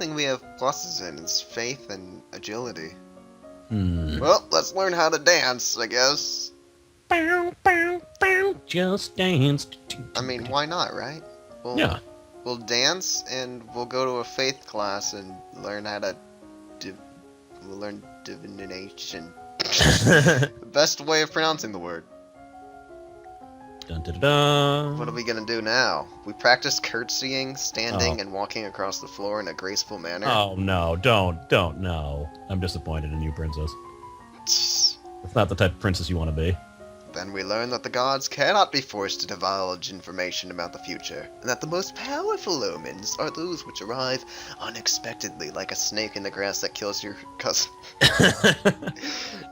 thing we have pluses in is faith and agility. Hmm. Well, let's learn how to dance, I guess. Bow, bow, bow, just dance. I mean, why not, right? Yeah. We'll dance and we'll go to a faith class and learn how to we'll learn divination. The best way of pronouncing the word. Dun, dun, dun. What are we gonna do now? We practice curtsying, standing, and walking across the floor in a graceful manner. Oh no, don't, no. I'm disappointed in you, princess. That's not the type of princess you want to be. Then we learn that the gods cannot be forced to divulge information about the future, and that the most powerful omens are those which arrive unexpectedly, like a snake in the grass that kills your cousin.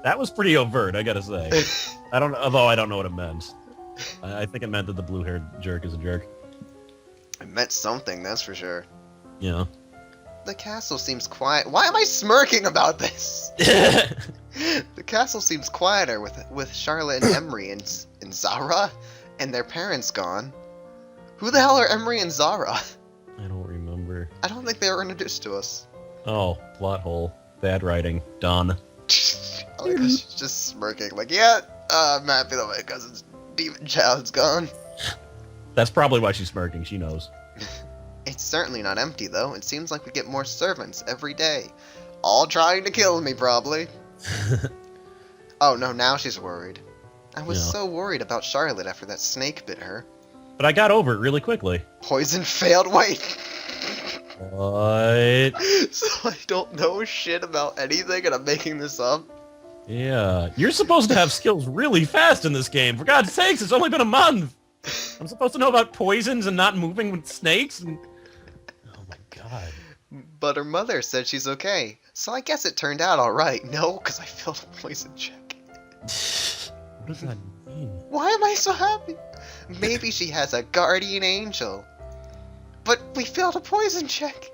That was pretty overt, I gotta say. Although I don't know what it meant. I think it meant that the blue-haired jerk is a jerk. It meant something, that's for sure. Yeah. The castle seems quiet. Why am I smirking about this? The castle seems quieter with Charlotte and Emery and Zara, and their parents gone. Who the hell are Emery and Zara? I don't remember. I don't think they were introduced to us. Oh, plot hole. Bad writing. Done. I like how she's just smirking, like, yeah, I'm happy that my cousin's demon child's gone. That's probably why she's smirking. She knows. It's certainly not empty, though. It seems like we get more servants every day. All trying to kill me, probably. Oh, no, now she's worried. I was so worried about Charlotte after that snake bit her. But I got over it really quickly. Poison failed. Wait. What? So I don't know shit about anything and I'm making this up? Yeah. You're supposed to have skills really fast in this game. For God's sakes, it's only been a month. I'm supposed to know about poisons and not moving with snakes and... Oh my god. But her mother said she's okay. So I guess it turned out alright. No, because I failed a poison check. What does that mean? Why am I so happy? Maybe she has a guardian angel. But we failed a poison check.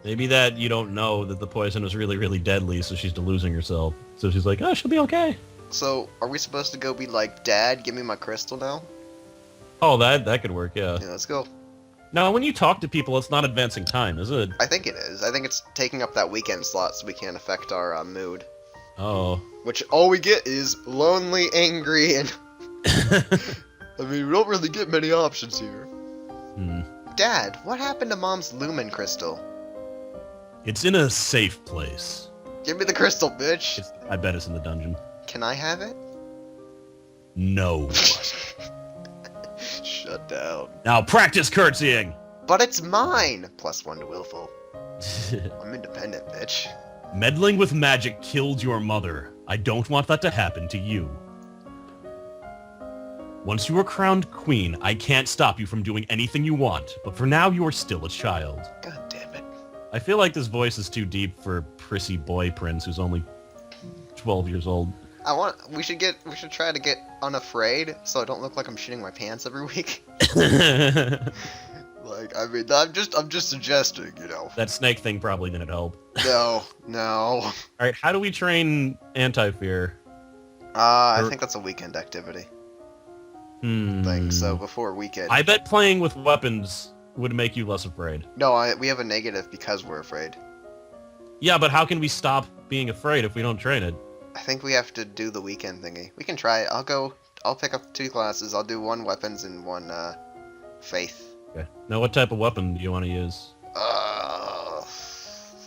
Maybe that you don't know that the poison was really, really deadly, so she's delusing herself. So she's like, oh, she'll be okay. So, are we supposed to go be like, Dad, give me my crystal now? Oh, that could work, yeah. Yeah, let's go. Now, when you talk to people, it's not advancing time, is it? I think it is. I think it's taking up that weekend slot so we can't affect our mood. Oh. Which all we get is lonely, angry, and... I mean, we don't really get many options here. Dad, what happened to Mom's lumen crystal? It's in a safe place. Give me the crystal, bitch. I bet it's in the dungeon. Can I have it? No. Shut down. Now practice curtsying! But it's mine! +1 to willful. I'm independent, bitch. Meddling with magic killed your mother. I don't want that to happen to you. Once you are crowned queen, I can't stop you from doing anything you want, but for now you are still a child. God damn it. I feel like this voice is too deep for prissy boy prince who's only 12 years old. We should try to get unafraid so I don't look like I'm shitting my pants every week. Like, I mean, I'm just suggesting, you know. That snake thing probably didn't help. No. Alright, how do we train anti-fear? I think that's a weekend activity. Thing, so before weekend. I bet playing with weapons would make you less afraid. No, we have a negative because we're afraid. Yeah, but how can we stop being afraid if we don't train it? I think we have to do the weekend thingy. We can try it. I'll pick up 2 classes. I'll do 1 weapons and 1, faith. Okay. Now, what type of weapon do you want to use?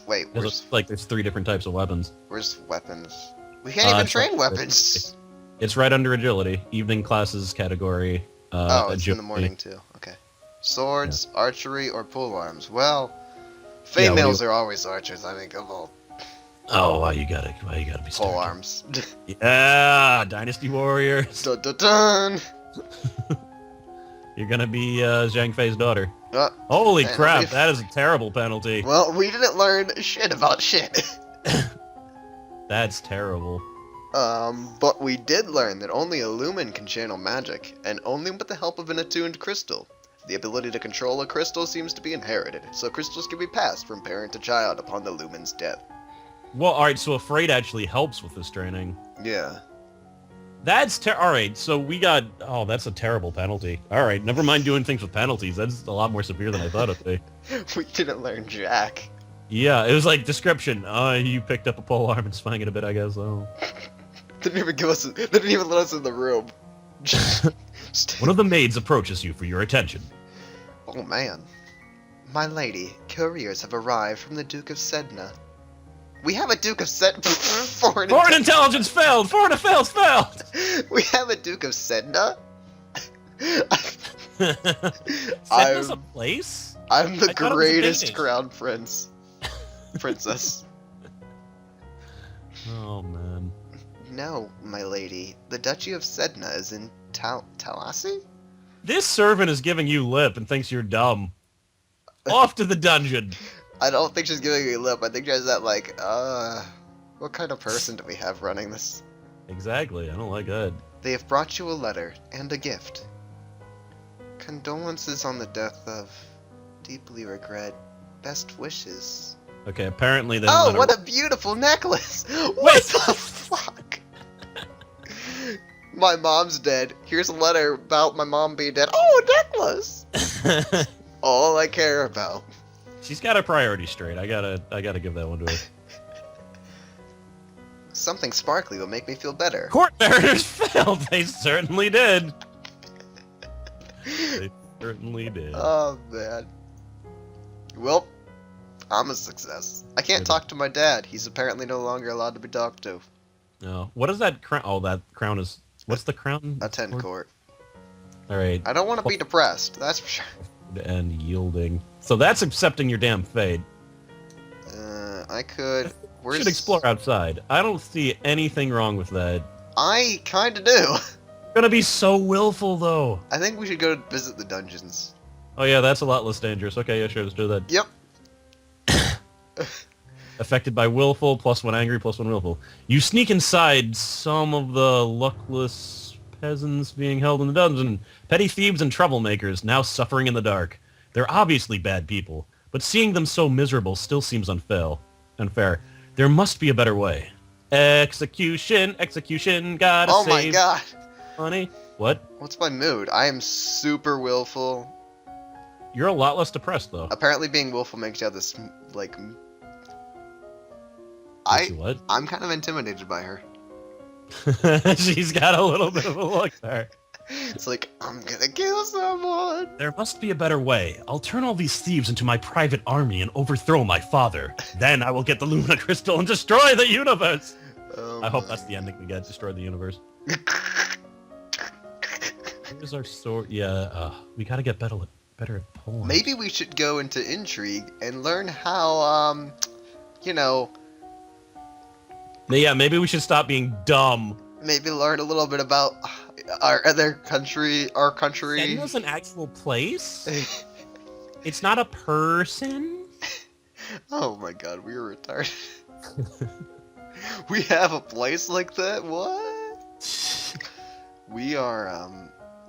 Wait, there's 3 different types of weapons. Where's weapons? We can't even train weapons! It's right under agility. Evening classes category. Oh, it's agility. in the morning too. Okay. Swords, archery, or pole arms. Well, females are always archers. I think of all. Oh, why you gotta be pole arms. Yeah, Dynasty Warriors. Dun dun dun. You're gonna be Zhang Fei's daughter. Holy crap! That is a terrible penalty. Well, we didn't learn shit about shit. That's terrible. But we did learn that only a lumen can channel magic, and only with the help of an attuned crystal. The ability to control a crystal seems to be inherited, so crystals can be passed from parent to child upon the lumen's death. Well, alright, so Afraid actually helps with this training. Yeah. That's alright, so we got... Oh, that's a terrible penalty. Alright, never mind doing things with penalties. That's a lot more severe than I thought it'd be. We didn't learn jack. Yeah, it was like description. You picked up a pole arm and swung it a bit, I guess. Oh. Didn't even give us. They didn't even let us in the room. One of the maids approaches you for your attention. Oh man. My lady, couriers have arrived from the Duke of Sedna. We have a Duke of Sedna. Foreign intelligence failed! Foreign affairs failed! We have a Duke of Sedna? Sedna's a place? I'm the greatest crown princess. Oh man. No, my lady. The Duchy of Sedna is in Talassi? This servant is giving you lip and thinks you're dumb. Off to the dungeon. I don't think she's giving me lip. I think she's that like, what kind of person do we have running this? Exactly, I don't like that. They have brought you a letter and a gift. Condolences on the death of... Deeply regret. Best wishes. Okay, apparently they... Oh, what a beautiful necklace! What the fuck? My mom's dead. Here's a letter about my mom being dead. Oh, a necklace! All I care about. She's got her priorities straight. I gotta give that one to her. Something sparkly will make me feel better. Court mariners failed. They certainly did. They certainly did. Oh man. Well, I'm a success. I can't talk to my dad. He's apparently no longer allowed to be talked to. No. What is that crown? Oh, that crown is... What's the crown? A 10 court. Alright. I don't want to be depressed, that's for sure. And yielding. So that's accepting your damn fate. I could... We should explore outside. I don't see anything wrong with that. I kinda do. Gonna be so willful, though. I think we should go visit the dungeons. Oh yeah, that's a lot less dangerous. Okay, yeah, sure, let's do that. Yep. Affected by willful, plus one angry, plus one willful. You sneak inside some of the luckless peasants being held in the dungeon. Petty thieves and troublemakers, now suffering in the dark. They're obviously bad people, but seeing them so miserable still seems unfair. There must be a better way. Execution, gotta save... Oh my god. Honey? What? What's my mood? I am super willful. You're a lot less depressed, though. Apparently being willful makes you have this, like... What? I'm kind of intimidated by her. She's got a little bit of a look there. It's like, I'm gonna kill someone! There must be a better way. I'll turn all these thieves into my private army and overthrow my father. Then I will get the Luna Crystal and destroy the universe! I hope that's the ending we get, destroy the universe. Here's our sword. Yeah, we gotta get better at poems. Maybe we should go into intrigue and learn how, you know... Yeah, maybe we should stop being dumb. Maybe learn a little bit about our country. Sedna's an actual place? It's not a person? Oh my god, we were retarded. We have a place like that? What? We are,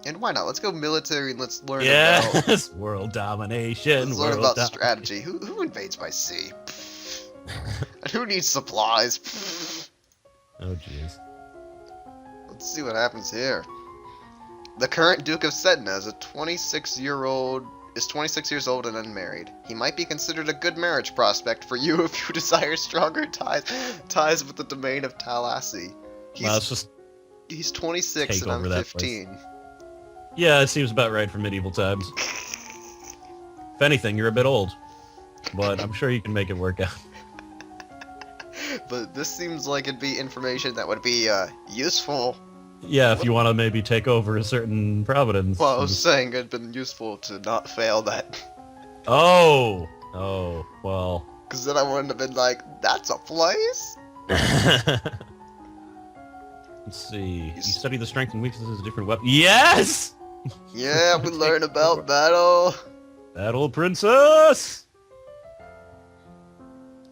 and why not? Let's go military and let's learn about... world domination. Let's learn about strategy. Who invades by sea? And who needs supplies? Oh, jeez. Let's see what happens here. The current Duke of Sedna is 26 years old and unmarried. He might be considered a good marriage prospect for you if you desire stronger ties with the domain of Talassi. He's 26 and I'm 15. Yeah, it seems about right for medieval times. If anything, you're a bit old. But I'm sure you can make it work out. But this seems like it'd be information that would be useful. Yeah, if you want to maybe take over a certain providence. Well, I was saying it'd been useful to not fail that. Oh, well. Because then I wouldn't have been like, that's a place? Let's see. You study the strengths and weaknesses of different weapons. Yes! Yeah, we learn about battle. Battle princess!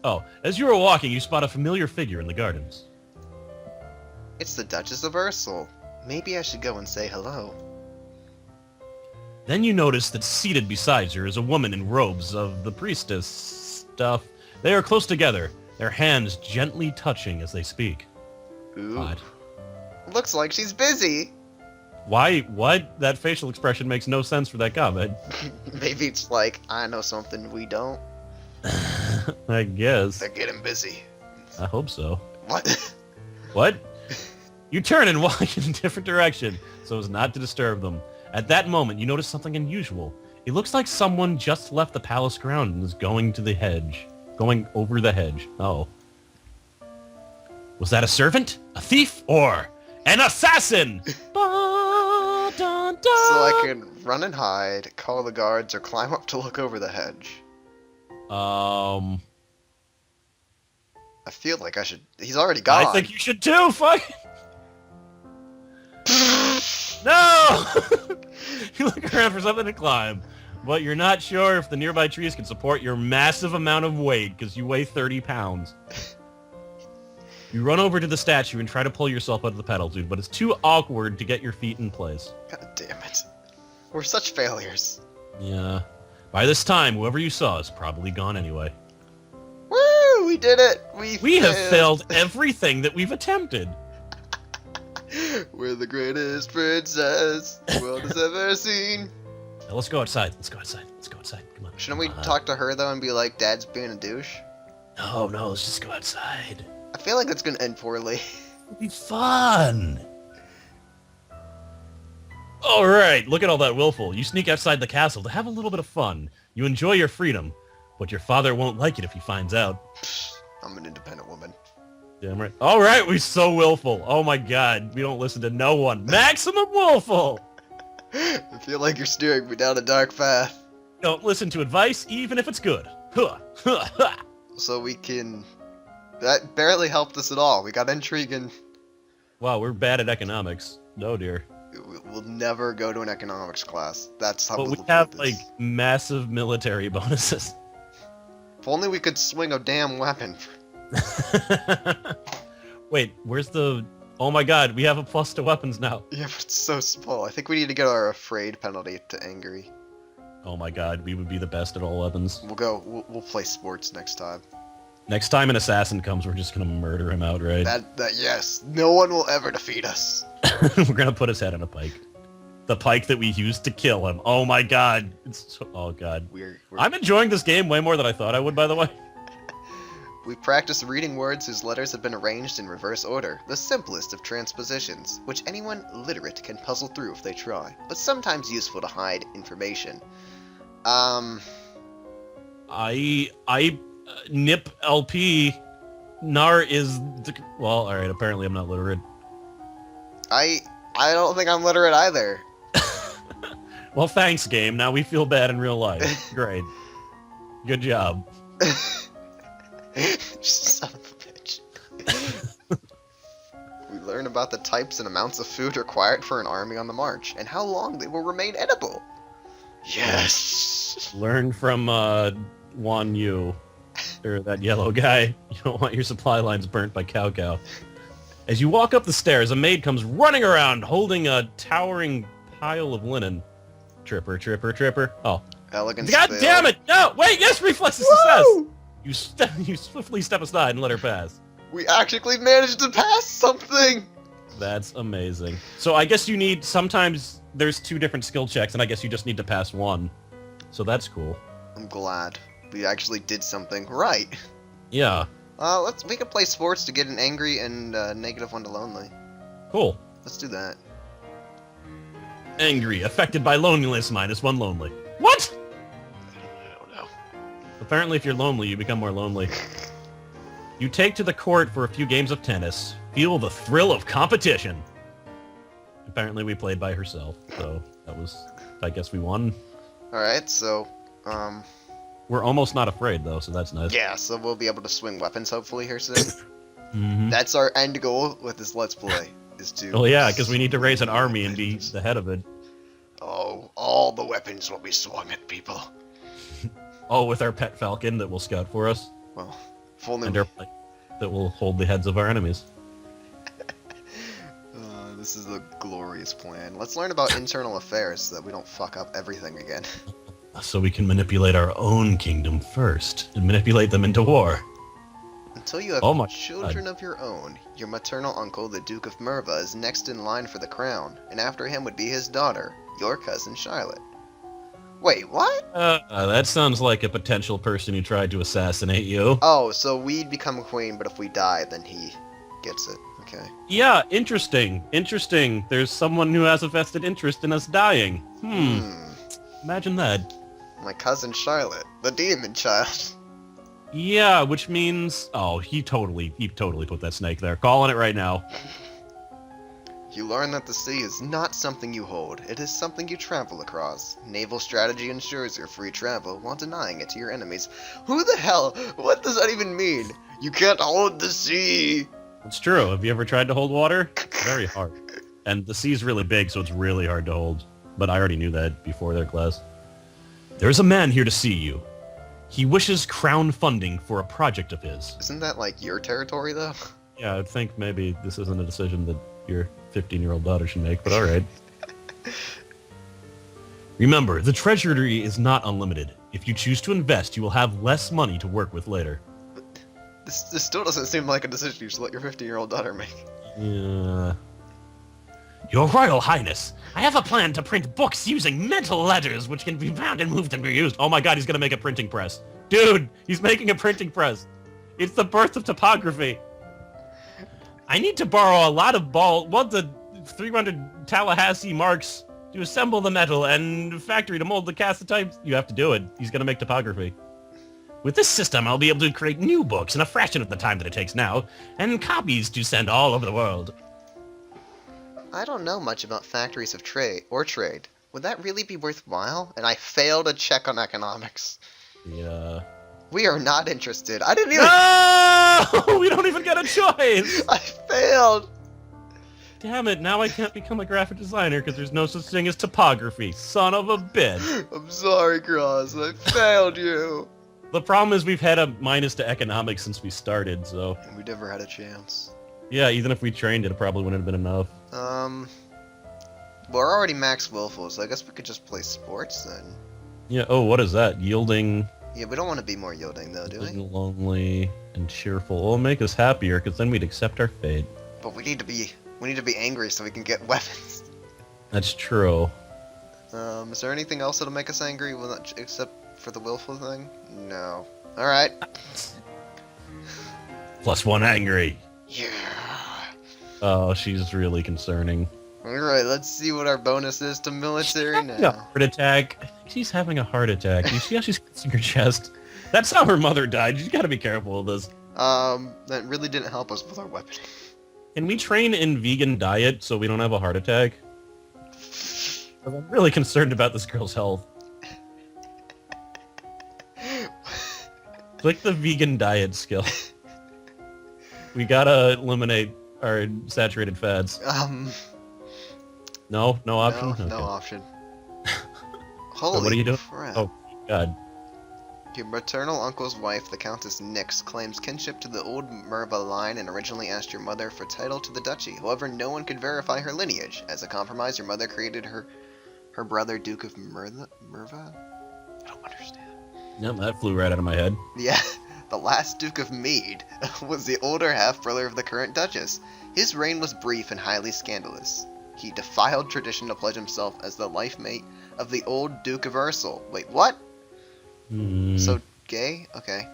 Oh, as you were walking, you spot a familiar figure in the gardens. It's the Duchess of Ursel. Maybe I should go and say hello. Then you notice that seated beside her is a woman in robes of the priestess stuff. They are close together, their hands gently touching as they speak. Ooh. Odd. Looks like she's busy. Why? What? That facial expression makes no sense for that comment. Maybe it's like, I know something we don't. I guess. They're getting busy. I hope so. What? What? You turn and walk in a different direction so as not to disturb them. At that moment, you notice something unusual. It looks like someone just left the palace ground and is going to the hedge. Going over the hedge. Oh. Was that a servant? A thief? Or an assassin? Ba, dun, dun. So I can run and hide, call the guards, or climb up to look over the hedge. I feel like I should... He's already gone. think you should too, fuck! No! You look around for something to climb, but you're not sure if the nearby trees can support your massive amount of weight, because you weigh 30 pounds. You run over to the statue and try to pull yourself out of the pedal, dude, but it's too awkward to get your feet in place. God damn it. We're such failures. Yeah. By this time, whoever you saw is probably gone anyway. Woo! We did it! We have failed everything that we've attempted. We're the greatest princess the world has ever seen. Now let's go outside. Let's go outside. Let's go outside. Come on. Shouldn't we talk to her, though, and be like, Dad's being a douche? No, let's just go outside. I feel like that's gonna end poorly. It'll be fun. All right, look at all that willful. You sneak outside the castle to have a little bit of fun. You enjoy your freedom, but your father won't like it if he finds out. I'm an independent woman. Damn right. All right, we're so willful. Oh my god, we don't listen to no one. Maximum willful. I feel like you're steering me down a dark path. Don't listen to advice, even if it's good. So we can... That barely helped us at all. We got intrigue and... Wow, we're bad at economics. No, dear. We'll never go to an economics class. That's how But we we'll have, do like, this. massive military bonuses. If only we could swing a damn weapon. Wait, where's the... Oh my god, we have a plus to weapons now. Yeah, but it's so small. I think we need to get our afraid penalty to angry. Oh my god, we would be the best at all weapons. We'll play sports next time. Next time an assassin comes, we're just gonna murder him outright. Yes. No one will ever defeat us. We're gonna put his head on a pike. The pike that we used to kill him. Oh my god. Oh god. I'm enjoying this game way more than I thought I would, by the way. We practice reading words whose letters have been arranged in reverse order, the simplest of transpositions, which anyone literate can puzzle through if they try, but sometimes useful to hide information. Nip LP Nar is well, alright, apparently I'm not literate. I don't think I'm literate either. Well, thanks, game. Now we feel bad in real life. Great. Good job. Son of a bitch. We learn about the types and amounts of food required for an army on the march, and how long they will remain edible. Yes! Learn from Wan Yu, or that yellow guy. You don't want your supply lines burnt by Cow Cow. As you walk up the stairs, a maid comes running around holding a towering pile of linen. Tripper, tripper, tripper. Oh. Elegance God failed. damn it! No! Wait, yes, reflex is success! You swiftly step aside and let her pass. We actually managed to pass something! That's amazing. So I guess you need, sometimes there's 2 different skill checks, and I guess you just need to pass 1. So that's cool. I'm glad. We actually did something right. Yeah. We can play sports to get an angry and -1 to lonely. Cool. Let's do that. Angry, affected by loneliness, -1 lonely. What? I don't know. Apparently if you're lonely, you become more lonely. You take to the court for a few games of tennis. Feel the thrill of competition. Apparently we played by herself, so that was... I guess we won. Alright, so, We're almost not afraid, though, so that's nice. yeah, so we'll be able to swing weapons hopefully here soon. Mm-hmm. That's our end goal with this Let's Play, is to... Well, yeah, because we need to raise an army and be the head of it. Oh, all the weapons will be swung at people. Oh, with our pet falcon that will scout for us. Well, if only... And our pike that will hold the heads of our enemies. This is a glorious plan. Let's learn about internal affairs so that we don't fuck up everything again. So we can manipulate our own kingdom first, and manipulate them into war. Until you have Oh my children of your own, your maternal uncle, the Duke of Merva, is next in line for the crown, and after him would be his daughter, your cousin Charlotte. Wait, what? That sounds like a potential person who tried to assassinate you. Oh, so we'd become queen, but if we die, then he gets it. Okay. Yeah, interesting. Interesting. There's someone who has a vested interest in us dying. Imagine that. My cousin Charlotte, the demon child. Yeah, which means... Oh, he totally put that snake there. Calling it right now. You learn that the sea is not something you hold, it is something you travel across. Naval strategy ensures your free travel while denying it to your enemies. Who the hell? What does that even mean? You can't hold the sea! It's true. Have you ever tried to hold water? It's very hard. And the sea's really big, so it's really hard to hold. But I already knew that before their class. There's a man here to see you. He wishes crown funding for a project of his. Isn't that like your territory, though? Yeah, I think maybe this isn't a decision that your 15-year-old daughter should make, but alright. Remember, the treasury is not unlimited. If you choose to invest, you will have less money to work with later. This still doesn't seem like a decision you should let your 15-year-old daughter make. Yeah. Your Royal Highness, I have a plan to print books using metal letters which can be bound and moved and reused. Oh my god, he's gonna make a printing press. Dude, he's making a printing press. It's the birth of typography. I need to borrow a lot of the 300 Tallahassee marks to assemble the metal and factory to mold the cast of types. You have to do it. He's gonna make typography. With this system, I'll be able to create new books in a fraction of the time that it takes now, and copies to send all over the world. I don't know much about factories of trade. Would that really be worthwhile? And I failed a check on economics. Yeah. We are not interested. I didn't even... No! We don't even get a choice! I failed! Damn it, now I can't become a graphic designer because there's no such thing as typography. Son of a bitch. I'm sorry, Cross. I failed you. The problem is we've had a minus to economics since we started, so... We never had a chance. Yeah, even if we trained, it probably wouldn't have been enough. We're already max willful, so I guess we could just play sports then. Yeah, oh, what is that? Yielding... Yeah, we don't want to be more yielding though, do we? Lonely and cheerful. It'll make us happier, because then we'd accept our fate. But we need to be angry so we can get weapons. That's true. Is there anything else that'll make us angry? Well, not, except for the willful thing? No. Alright. +1 angry. Yeah. Oh, she's really concerning. Alright, let's see what our bonus is to military now. Yeah, heart attack. I think she's having a heart attack. You see how she's kissing her chest? That's how her mother died. You gotta be careful with this. That really didn't help us with our weaponing. Can we train in vegan diet so we don't have a heart attack? I'm really concerned about this girl's health. Click the vegan diet skill. We gotta eliminate our saturated fats. No option? No, Okay. no option. Holy what are you doing? crap. Oh, God. Your maternal uncle's wife, the Countess Nix, claims kinship to the old Merva line and originally asked your mother for title to the duchy. However, no one could verify her lineage. As a compromise, your mother created her brother, Duke of Merva? I don't understand. Yep, that flew right out of my head. Yeah, the last Duke of Mead was the older half-brother of the current Duchess. His reign was brief and highly scandalous. He defied tradition to pledge himself as the life mate of the old Duke of Ursel. Wait, what? So, gay? Okay.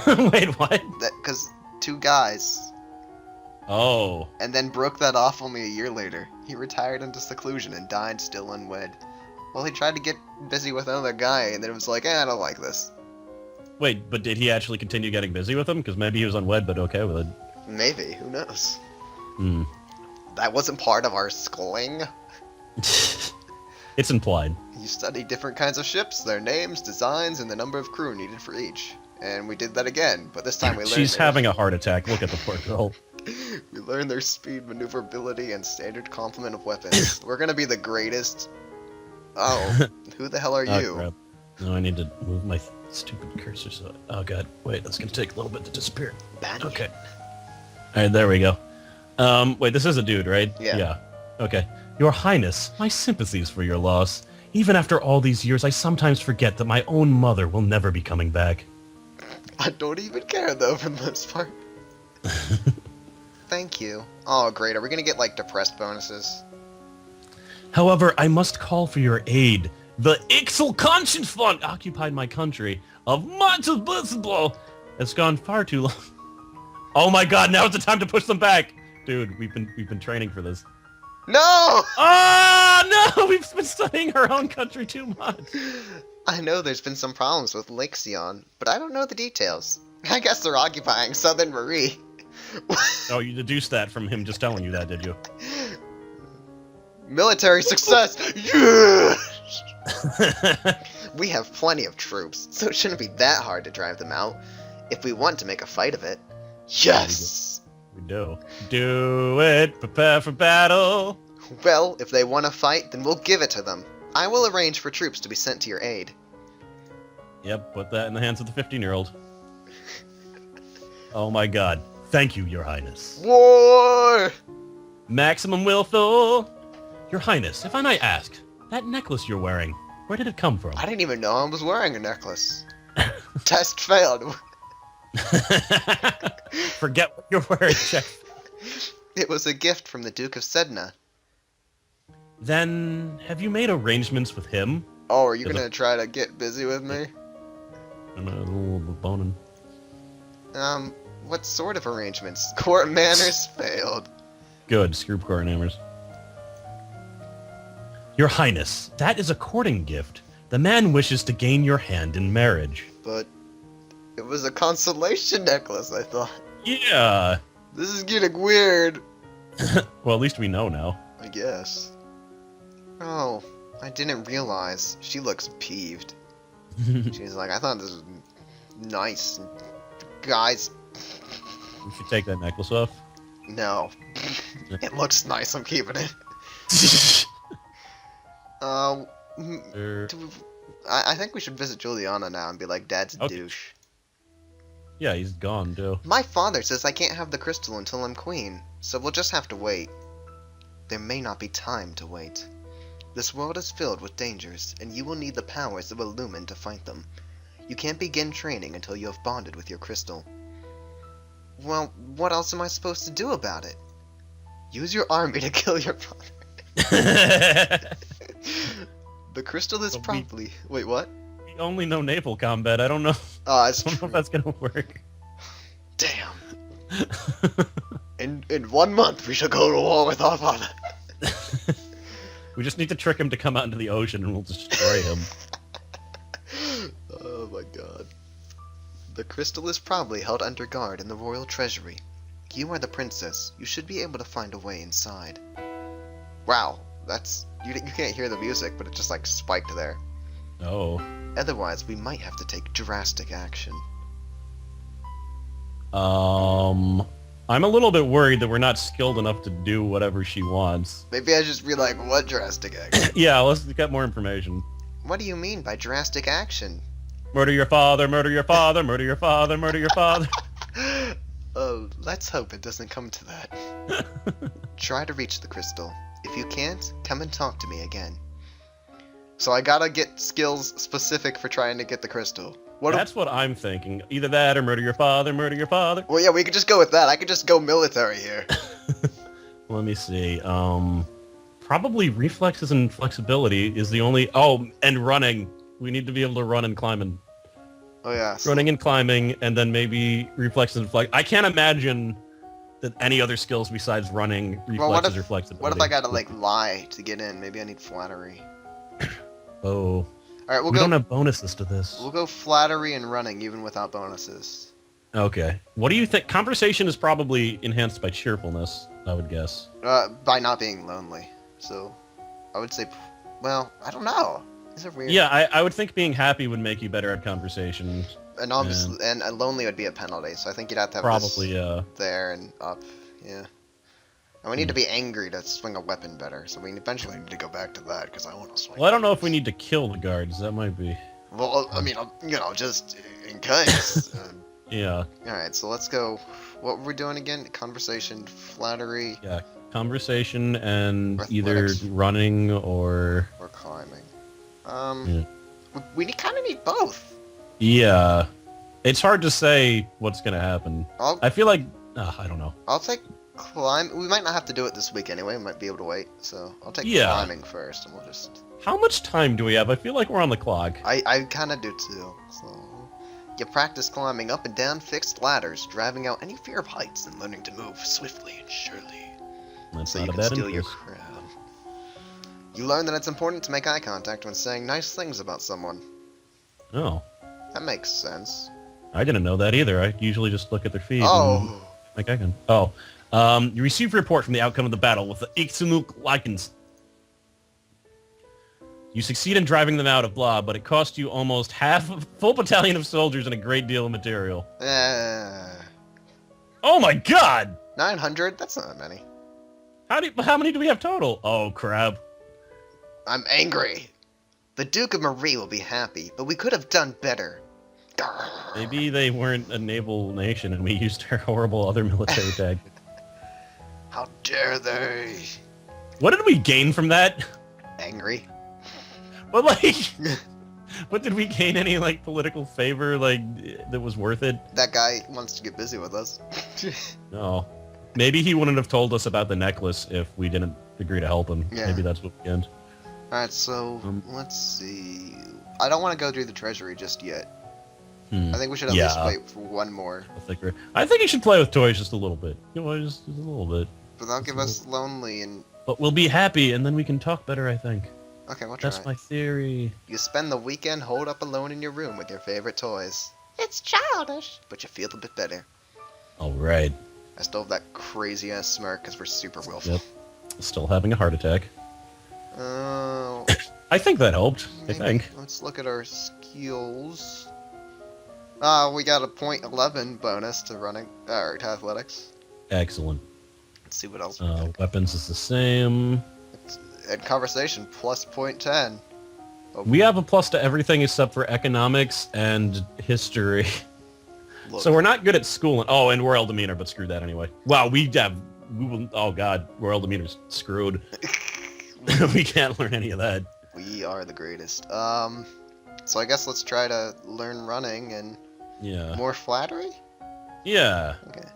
Wait, what? Because 2 guys. Oh. And then broke that off only a year later. He retired into seclusion and died still unwed. Well, he tried to get busy with another guy, and then it was like, I don't like this. Wait, but did he actually continue getting busy with him? Because maybe he was unwed, but okay with it. Maybe. Who knows? Hmm. That wasn't part of our schooling. It's implied. You studied different kinds of ships, their names, designs, and the number of crew needed for each. And we did that again, but this time we learned She's having a heart attack. Look at the poor girl. We learned their speed, maneuverability, and standard complement of weapons. We're gonna be the greatest. Oh, who the hell are you? Crap. No, I need to move my stupid cursor. So, oh god, wait, that's gonna take a little bit to disappear. Okay. All right, there we go. Wait, this is a dude, right? Yeah. Yeah. Okay. Your Highness, my sympathies for your loss. Even after all these years, I sometimes forget that my own mother will never be coming back. I don't even care, though, for the most part. Thank you. Oh, great. Are we gonna get, like, depressed bonuses? However, I must call for your aid. The Ixal Conscience Fund occupied my country of much of blow. It's gone far too long. Oh my god, now it's the time to push them back. Dude, we've been training for this. No! Oh no! We've been studying our own country too much. I know there's been some problems with Lexion, but I don't know the details. I guess they're occupying Southern Marie. Oh, you deduced that from him just telling you that, did you? Military success! Yeah! We have plenty of troops, so it shouldn't be that hard to drive them out, if we want to make a fight of it. Yes! We do. Do it! Prepare for battle! Well, if they want to fight, then we'll give it to them. I will arrange for troops to be sent to your aid. Yep, put that in the hands of the 15-year-old. Oh my god. Thank you, Your Highness. War! Maximum willful! Your Highness, if I might ask, that necklace you're wearing, where did it come from? I didn't even know I was wearing a necklace. Test failed. Forget what you're wearing, Jeff. It was a gift from the Duke of Sedna. Then, have you made arrangements with him? Oh, are you gonna try to get busy with me? I'm a little boning. What sort of arrangements? Court manners failed. Good, screw court manners. Your Highness, that is a courting gift. The man wishes to gain your hand in marriage. But it was a consolation necklace, I thought. Yeah. This is getting weird. Well, at least we know now. I guess. Oh, I didn't realize. She looks peeved. She's like, I thought this was nice. Guys. We should take that necklace off. No. It looks nice, I'm keeping it. I think we should visit Juliana now and be like, Dad's a douche. Yeah, he's gone, too. My father says I can't have the crystal until I'm queen, so we'll just have to wait. There may not be time to wait. This world is filled with dangers, and you will need the powers of a lumen to fight them. You can't begin training until you have bonded with your crystal. Well, what else am I supposed to do about it? Use your army to kill your father. The crystal is probably... Wait, what? We only know naval combat. I don't know. Oh, that's I don't know if that's gonna work. Damn. In 1 month, we shall go to war with our father. We just need to trick him to come out into the ocean and we'll destroy him. Oh my god. The crystal is probably held under guard in the royal treasury. You are the princess. You should be able to find a way inside. Wow, that's... You can't hear the music, but it just like spiked there. Oh. Otherwise, we might have to take drastic action. I'm a little bit worried that we're not skilled enough to do whatever she wants. Maybe I just be like, what drastic action? Yeah, let's get more information. What do you mean by drastic action? Murder your father, murder your father, murder your father, murder your father. Oh, let's hope it doesn't come to that. Try to reach the crystal. If you can't, come and talk to me again. So I gotta get skills specific for trying to get the crystal. That's what I'm thinking. Either that or murder your father, murder your father. Well, yeah, we could just go with that. I could just go military here. Let me see. Probably reflexes and flexibility is the only... Oh, and running. We need to be able to run and climb. Oh, yeah. Running and climbing, and then maybe reflexes and flex. I can't imagine that any other skills besides running, reflexes, or flexibility. What if I gotta, like, lie to get in? Maybe I need flattery. Oh. Alright, we don't have bonuses to this. We'll go flattery and running, even without bonuses. Okay. What do you think? Conversation is probably enhanced by cheerfulness, I would guess. By not being lonely. So, I would say... Well, I don't know. Is it weird? Yeah, I would think being happy would make you better at conversation. And obviously, and lonely would be a penalty, so I think you'd have to have probably, this there and up, yeah. And we need to be angry to swing a weapon better, so we eventually need to go back to that, because I want to swing. Well, I don't know if we need to kill the guards, that might be... Well, I mean, you know, just in case. Yeah. Alright, so let's go, what were we doing again? Conversation, flattery... Yeah, conversation and athletics. Either running or... Or climbing. Yeah. We kind of need both. Yeah. It's hard to say what's going to happen. I feel like... I don't know. I'll take We might not have to do it this week anyway. We might be able to wait. So I'll take Yeah. climbing first, and we'll just... How much time do we have? I feel like we're on the clock. I kind of do too. So you practice climbing up and down fixed ladders, driving out any fear of heights, and learning to move swiftly and surely. That's So not you a can bad steal your interest. crown. You learn that it's important to make eye contact when saying nice things about someone. Oh. That makes sense. I didn't know that either. I usually just look at their feet. Oh. Like I can. Oh. You receive a report from the outcome of the battle with the Ixunuk Lycans. You succeed in driving them out of blah, but it cost you almost half a full battalion of soldiers and a great deal of material. Oh my god! 900? That's not many. How many do we have total? Oh crap. I'm angry. The Duke of Marie will be happy, but we could have done better. Maybe they weren't a naval nation and we used our horrible other military tactics. How dare they? What did we gain from that? Angry. But like, but did we gain any like political favor like that was worth it? That guy wants to get busy with us. No. Maybe he wouldn't have told us about the necklace if we didn't agree to help him. Yeah. Maybe that's what we gained. Alright, so let's see. I don't want to go through the treasury just yet. I think we should at least wait for one more. I think you should play with toys just a little bit. You know, just a little bit. But that'll give us lonely and... But we'll be happy and then we can talk better, I think. Okay, we'll try. That's my theory. You spend the weekend holed up alone in your room with your favorite toys. It's childish, but you feel a bit better. Alright. I still have that crazy ass smirk because we're super willful. Yep. Still having a heart attack. Oh. I think that helped. I think. Let's look at our skills. We got a .11 bonus to running, or to athletics. Excellent. Let's see what else we got. Weapons is the same. And conversation plus .10. Oh, We have a plus to everything except for economics and history. look. So we're not good at school. Oh, and royal demeanor, but screw that anyway. Wow, oh god, royal demeanor's screwed. We can't learn any of that. We are the greatest. So I guess let's try to learn running and more flattery? Yeah. Okay.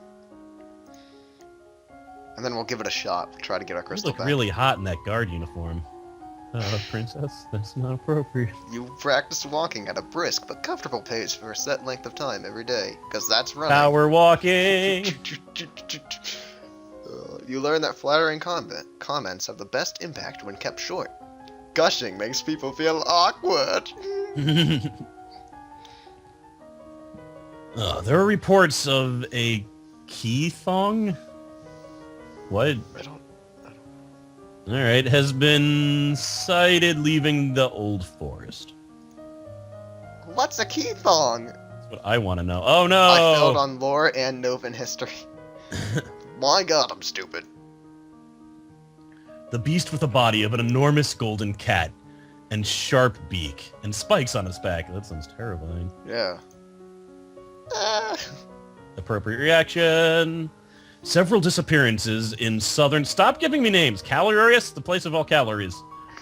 And then we'll give it a shot. We'll try to get our You crystal look back. really hot in that guard uniform. Princess, that's not appropriate. You practice walking at a brisk but comfortable pace for a set length of time every day, because that's running. Power walking! You learn that flattering comments have the best impact when kept short. Gushing makes people feel awkward. There are reports of a key thong? What? I don't. Alright, has been sighted leaving the old forest. What's a key thong? That's what I want to know. Oh no! I failed on lore and Novan history. My god, I'm stupid. The beast with the body of an enormous golden cat and sharp beak and spikes on its back. That sounds terrifying. Yeah. Appropriate reaction. Several disappearances in southern... Stop giving me names. Calorius, the place of all calories.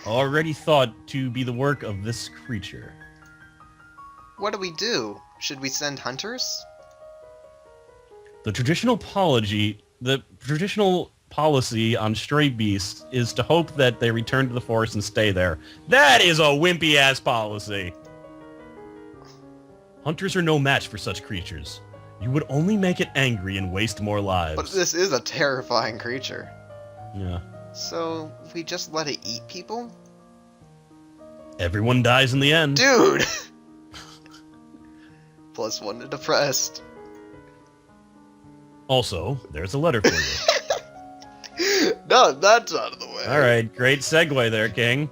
Already thought to be the work of this creature. What do we do? Should we send hunters? The traditional policy on stray beasts is to hope that they return to the forest and stay there. That is a wimpy-ass policy. Hunters are no match for such creatures. You would only make it angry and waste more lives. But this is a terrifying creature. Yeah. So, we just let it eat people? Everyone dies in the end. Dude! +1 to depressed. Also, there's a letter for you. No, that's out of the way. Alright, great segue there, King.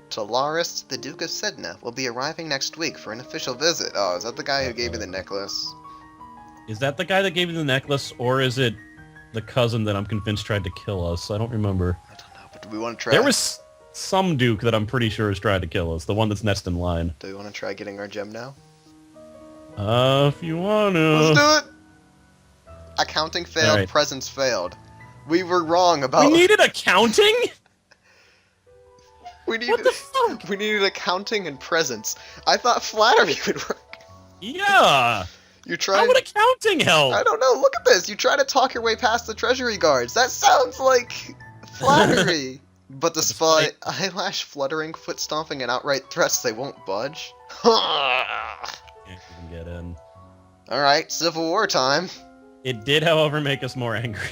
Talaris, the Duke of Sedna, will be arriving next week for an official visit. Oh, is that the guy who gave me the necklace? Is that the guy that gave you the necklace, or is it the cousin that I'm convinced tried to kill us? I don't remember. I don't know, but do we want to try... There was some Duke that I'm pretty sure is trying to kill us, the one that's next in line. Do we want to try getting our gem now? If you wanna... Let's do it! Accounting failed, Right. presence failed. We were wrong about... We needed accounting? We needed... What the fuck? We needed accounting and presence. I thought flattery would work. Yeah! You try. How would accounting help? I don't know. Look at this. You try to talk your way past the treasury guards. That sounds like flattery. But despite eyelash fluttering, foot stomping, and outright threats, they won't budge. Can't even get in. Alright, Civil War time. It did, however, make us more angry.